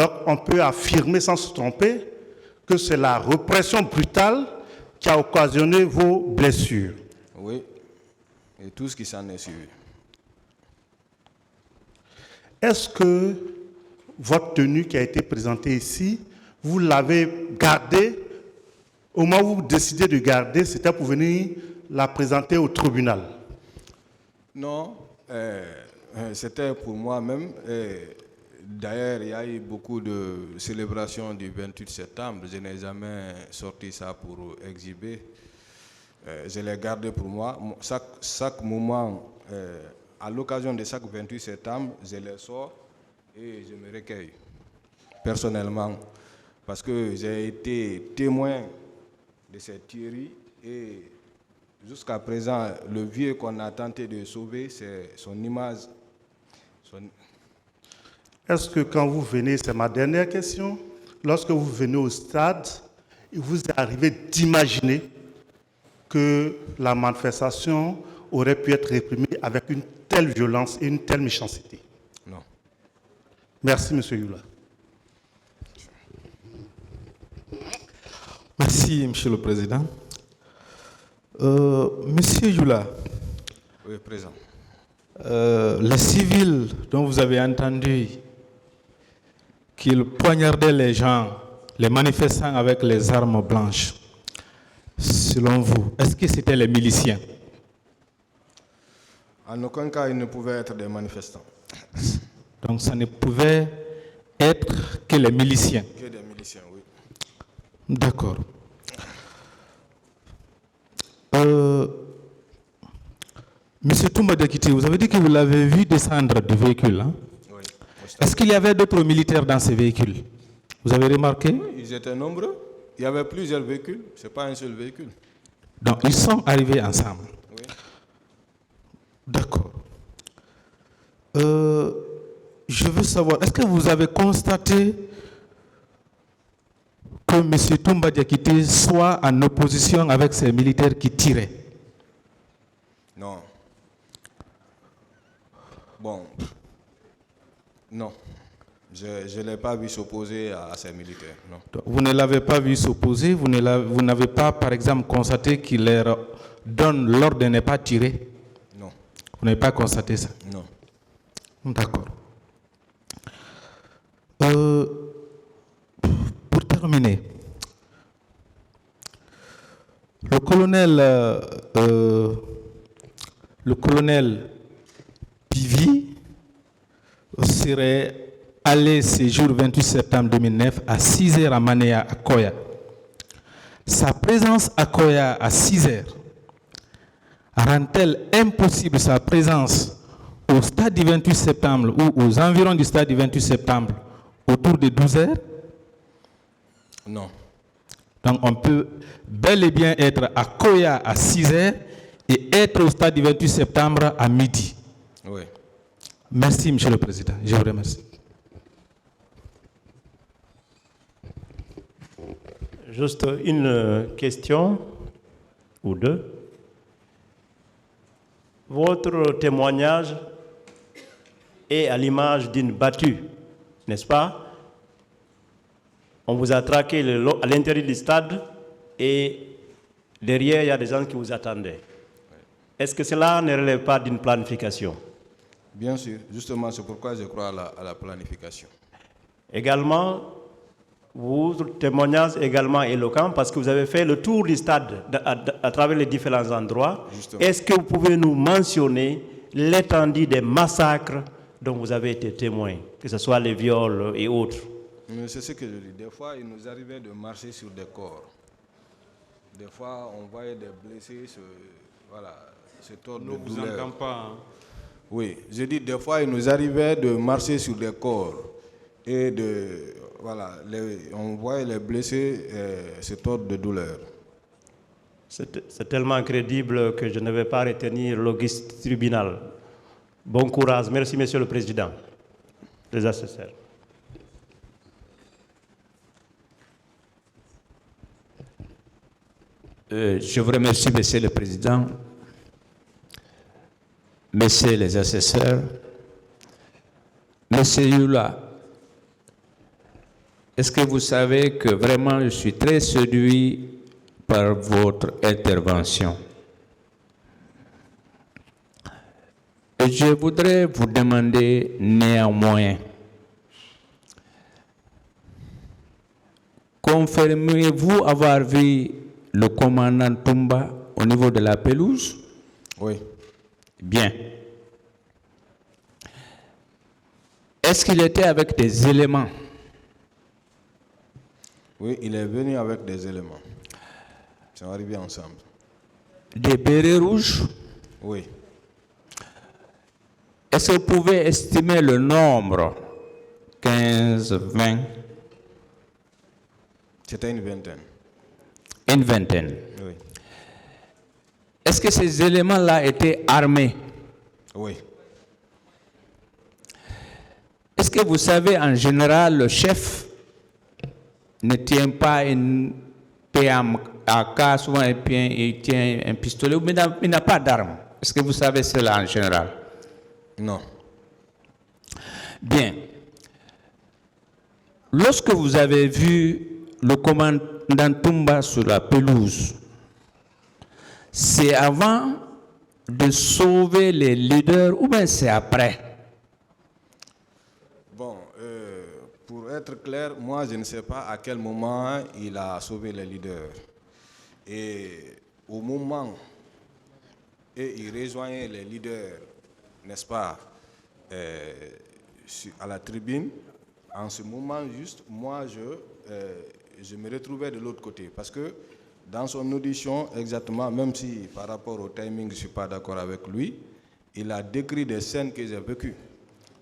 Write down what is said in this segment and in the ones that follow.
Donc on peut affirmer sans se tromper que c'est la répression brutale qui a occasionné vos blessures. Oui, et tout ce qui s'en est suivi. Est-ce que votre tenue qui a été présentée ici, vous l'avez gardée, au moment où vous décidez de garder, c'était pour venir la présenter au tribunal? Non, c'était pour moi-même. D'ailleurs, il y a eu beaucoup de célébrations du 28 septembre. Je n'ai jamais sorti ça pour exhiber. Je l'ai gardé pour moi. Chaque moment, à l'occasion de chaque 28 septembre, je les sors et je me recueille personnellement. Parce que j'ai été témoin de cette tuerie et jusqu'à présent, le vieux qu'on a tenté de sauver, c'est son image. Est-ce que quand vous venez, c'est ma dernière question, lorsque vous venez au stade, il vous est arrivé d'imaginer que la manifestation aurait pu être réprimée avec une telle violence et une telle méchanceté? Non. Merci, M. Youla. Merci, Monsieur le Président. Monsieur Youla, Oui, présent. les civils dont vous avez entendu qu'ils poignardaient les gens, les manifestants avec les armes blanches, selon vous, est-ce que c'était les miliciens? En aucun cas, ils ne pouvaient être des manifestants. Donc ça ne pouvait être que les miliciens. Que des miliciens, oui. D'accord. Monsieur Toumba Diakité, vous avez dit que vous l'avez vu descendre du véhicule. Hein? Oui. Est-ce qu'il y avait d'autres militaires dans ces véhicules? Vous avez remarqué? Oui, ils étaient nombreux. Il y avait plusieurs véhicules. Ce n'est pas un seul véhicule. Donc ils sont arrivés ensemble. Oui. D'accord. Je veux savoir, est-ce que vous avez constaté que M. Toumba Diakité soit en opposition avec ces militaires qui tiraient? Non. Bon. Non. Je ne l'ai pas vu s'opposer à ces militaires. Non. Vous ne l'avez pas vu s'opposer, vous n'avez pas, par exemple, constaté qu'il leur donne l'ordre de ne pas tirer? Non. Vous n'avez pas constaté ça? Non. D'accord. Pour terminer, le colonel Pivi serait allé ce jour 28 septembre 2009 à 6h à Manéa, à Koya. Sa présence à Koya à 6h rend-elle impossible sa présence au stade du 28 septembre ou aux environs du stade du 28 septembre autour de 12h? Non. Donc on peut bel et bien être à Koya à 6h et être au stade du 28 septembre à midi. Oui. Merci, Monsieur le Président. Je vous remercie. Juste une question ou deux. Votre témoignage est à l'image d'une battue, n'est-ce pas? On vous a traqué à l'intérieur du stade et derrière, il y a des gens qui vous attendaient. Est-ce que cela ne relève pas d'une planification? Bien sûr. Justement, c'est pourquoi je crois à la planification. Également, votre témoignage est également éloquent parce que vous avez fait le tour du stade à travers les différents endroits. Est-ce que vous pouvez nous mentionner l'étendue des massacres dont vous avez été témoin, que ce soit les viols et autres? C'est ce que je dis. Des fois, il nous arrivait de marcher sur des corps. Des fois, on voyait des blessés se tordre de douleur. Ne vous entend pas. Hein? Oui, je dis des fois, il nous arrivait de marcher sur des corps et on voyait les blessés se tordre de douleur. C'est tellement incroyable que je ne vais pas retenir l'auguste tribunal. Bon courage. Merci, Monsieur le Président. Les assesseurs. Je vous remercie, Monsieur le Président, Messieurs les assesseurs, Monsieur Youla. Est-ce que vous savez que vraiment je suis très séduit par votre intervention? Et je voudrais vous demander néanmoins, confirmez-vous avoir vu le commandant Toumba au niveau de la pelouse? Oui. Bien. Est-ce qu'il était avec des éléments? Oui, il est venu avec des éléments. Ils sont arrivés ensemble. Des bérets rouges? Oui. Est-ce que vous pouvez estimer le nombre? 15, 20? C'était une vingtaine. Une vingtaine. Oui. Est-ce que ces éléments-là étaient armés? Oui. Est-ce que vous savez, en général, le chef ne tient pas une PAK, souvent il tient un pistolet, mais il n'a pas d'arme. Est-ce que vous savez cela en général? Non. Bien. Lorsque vous avez vu le commandant Toumba sur la pelouse, c'est avant de sauver les leaders ou bien c'est après? Bon, pour être clair, moi je ne sais pas à quel moment il a sauvé les leaders. Et au moment où il rejoignait les leaders, n'est-ce pas, à la tribune, en ce moment juste, moi je me retrouvais de l'autre côté. Parce que dans son audition, exactement, même si par rapport au timing je ne suis pas d'accord avec lui, il a décrit des scènes que j'ai vécues.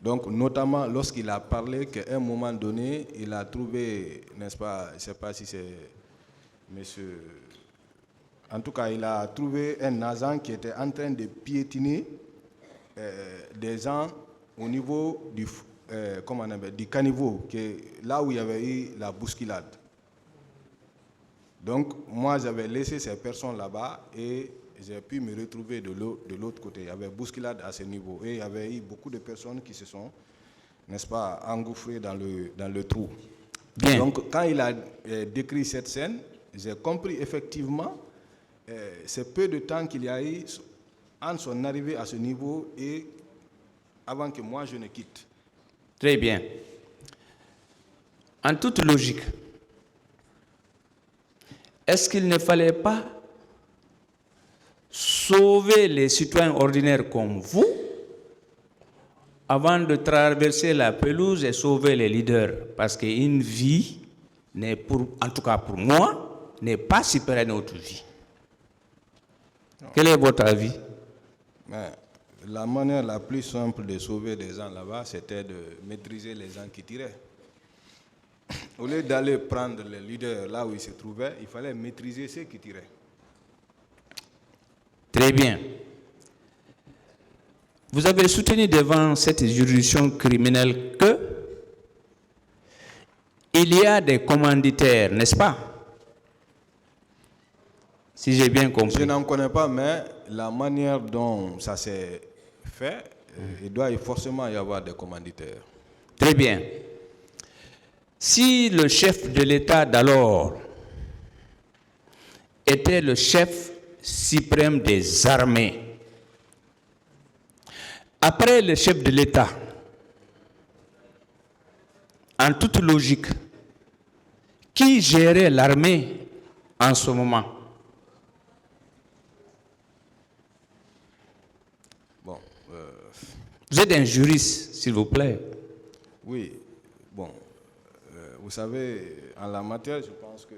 Donc, notamment lorsqu'il a parlé qu'à un moment donné, il a trouvé, n'est-ce pas, je ne sais pas si c'est monsieur... En tout cas, il a trouvé un agent qui était en train de piétiner des gens au niveau du, comment on appelle, du caniveau, là où il y avait eu la bousculade. Donc, moi, j'avais laissé ces personnes là-bas et j'ai pu me retrouver de l'autre côté. Il y avait bousculade à ce niveau et il y avait eu beaucoup de personnes qui se sont, n'est-ce pas, engouffrées dans le trou. Bien. Donc, quand il a décrit cette scène, j'ai compris effectivement c'est peu de temps qu'il y a eu entre son arrivée à ce niveau et avant que moi je ne quitte. Très bien. En toute logique, est-ce qu'il ne fallait pas sauver les citoyens ordinaires comme vous avant de traverser la pelouse et sauver les leaders? Parce qu'une vie, en tout cas pour moi, n'est pas supérieure à notre vie. Non. Quel est votre avis? Mais la manière la plus simple de sauver des gens là-bas, c'était de maîtriser les gens qui tiraient. Au lieu d'aller prendre les leaders là où ils se trouvaient, il fallait maîtriser ceux qui tiraient. Très bien. Vous avez soutenu devant cette juridiction criminelle que il y a des commanditaires, n'est-ce pas? Si j'ai bien compris. Je n'en connais pas, mais la manière dont ça s'est fait, il doit forcément y avoir des commanditaires. Très bien. Si le chef de l'État d'alors était le chef suprême des armées, après le chef de l'État, en toute logique, qui gérait l'armée en ce moment? Bon, vous êtes un juriste, s'il vous plaît. Oui, bon, vous savez, en la matière, je pense que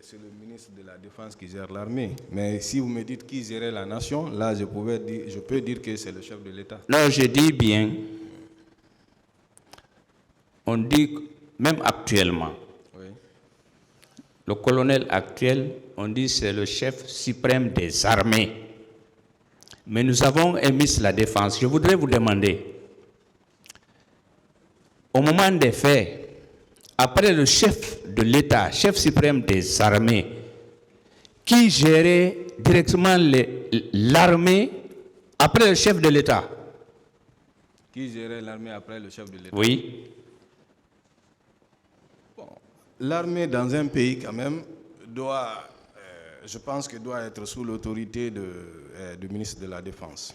c'est le ministre de la Défense qui gère l'armée. Mais si vous me dites qui gérait la nation, là, je peux dire que c'est le chef de l'État. Non, je dis bien, on dit, même actuellement, oui. Le colonel actuel, on dit c'est le chef suprême des armées. Mais nous avons émis la défense. Je voudrais vous demander, au moment des faits, après le chef de l'État, chef suprême des armées, qui gérait directement l'armée après le chef de l'État? Qui gérait l'armée après le chef de l'État? Oui. Bon, l'armée dans un pays quand même doit, je pense que doit être sous l'autorité du ministre de la Défense.